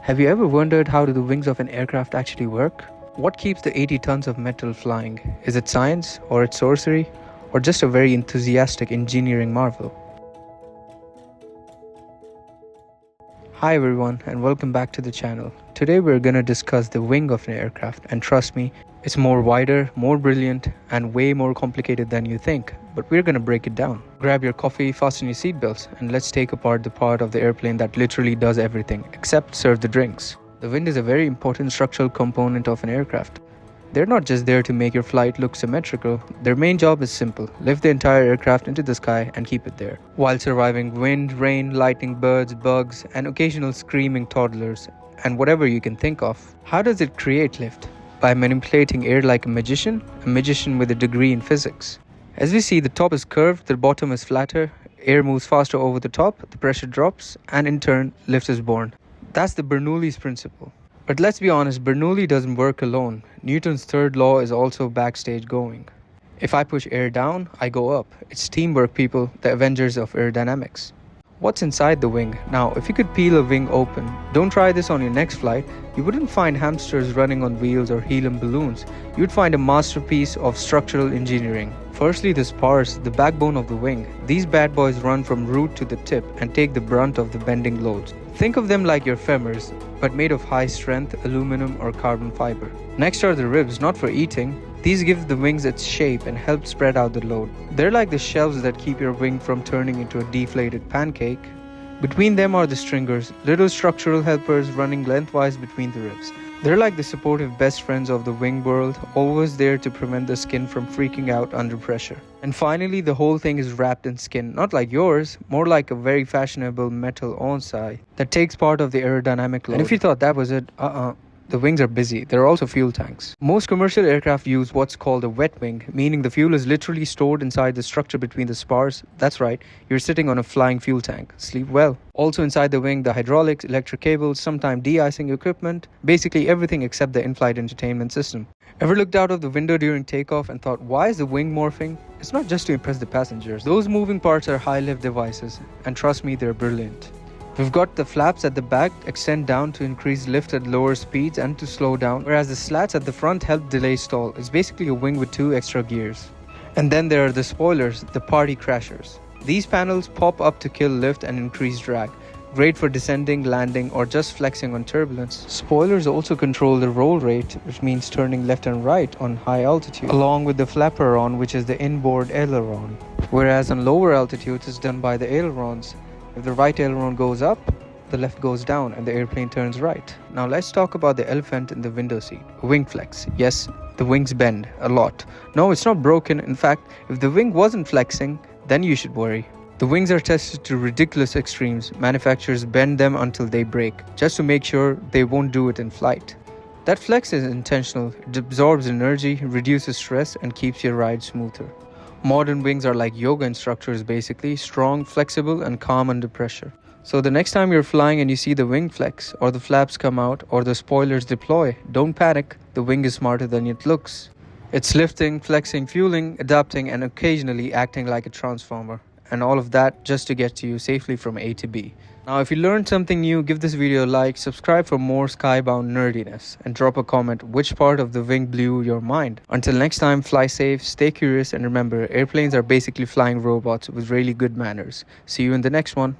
Have you ever wondered how do the wings of an aircraft actually work? What keeps the 80 tons of metal flying? Is it science, or it's sorcery, or just a very enthusiastic engineering marvel? Hi everyone, and welcome back to the channel. Today we're gonna discuss the wing of an aircraft, and trust me, it's more wider, more brilliant, and way more complicated than you think, but we're gonna break it down. Grab your coffee, fasten your seatbelts, and let's take apart the part of the airplane that literally does everything, except serve the drinks. The wind is a very important structural component of an aircraft. They're not just there to make your flight look symmetrical. Their main job is simple: lift the entire aircraft into the sky and keep it there, while surviving wind, rain, lightning, birds, bugs, and occasional screaming toddlers, and whatever you can think of. How does it create lift? By manipulating air like a magician with a degree in physics. As we see, the top is curved, the bottom is flatter, air moves faster over the top, the pressure drops, and in turn, lift is born. That's the Bernoulli's principle. But let's be honest, Bernoulli doesn't work alone. Newton's third law is also backstage going. If I push air down, I go up. It's teamwork, people, the Avengers of aerodynamics. What's inside the wing? Now, if you could peel a wing open, don't try this on your next flight, you wouldn't find hamsters running on wheels or helium balloons. You'd find a masterpiece of structural engineering. Firstly, the spars, the backbone of the wing. These bad boys run from root to the tip and take the brunt of the bending loads. Think of them like your femurs, but made of high-strength aluminum or carbon fiber. Next are the ribs, not for eating. These give the wings its shape and help spread out the load. They're like the shelves that keep your wing from turning into a deflated pancake. Between them are the stringers, little structural helpers running lengthwise between the ribs. They're like the supportive best friends of the wing world, always there to prevent the skin from freaking out under pressure. And finally, the whole thing is wrapped in skin, not like yours, more like a very fashionable metal onsai that takes part of the aerodynamic load. And if you thought that was it, the wings are busy. They're also fuel tanks. Most commercial aircraft use what's called a wet wing, meaning the fuel is literally stored inside the structure between the spars. That's right, you're sitting on a flying fuel tank. Sleep well. Also inside the wing, the hydraulics, electric cables, sometimes de-icing equipment, basically everything except the in-flight entertainment system. Ever looked out of the window during takeoff and thought, why is the wing morphing? It's not just to impress the passengers. Those moving parts are high-lift devices, and trust me, they're brilliant. We've got the flaps at the back extend down to increase lift at lower speeds and to slow down, whereas the slats at the front help delay stall. It's basically a wing with 2 extra gears. And then there are the spoilers, the party crashers. These panels pop up to kill lift and increase drag. Great for descending, landing, or just flexing on turbulence. Spoilers also control the roll rate, which means turning left and right on high altitude, along with the flaperon, which is the inboard aileron. Whereas on lower altitudes, it's done by the ailerons. If the right aileron goes up, the left goes down and the airplane turns right. Now let's talk about the elephant in the window seat, wing flex. Yes, the wings bend a lot. No, it's not broken. In fact, if the wing wasn't flexing, then you should worry. The wings are tested to ridiculous extremes. Manufacturers bend them until they break, just to make sure they won't do it in flight. That flex is intentional. It absorbs energy, reduces stress, and keeps your ride smoother. Modern wings are like yoga instructors basically, strong, flexible, and calm under pressure. So the next time you're flying and you see the wing flex, or the flaps come out, or the spoilers deploy, don't panic. The wing is smarter than it looks. It's lifting, flexing, fueling, adapting, and occasionally acting like a transformer. And all of that just to get you safely from A to B. Now if you learned something new, give this video a like, subscribe for more skybound nerdiness, and drop a comment which part of the wing blew your mind. Until next time, fly safe, stay curious, and remember, airplanes are basically flying robots with really good manners. See you in the next one.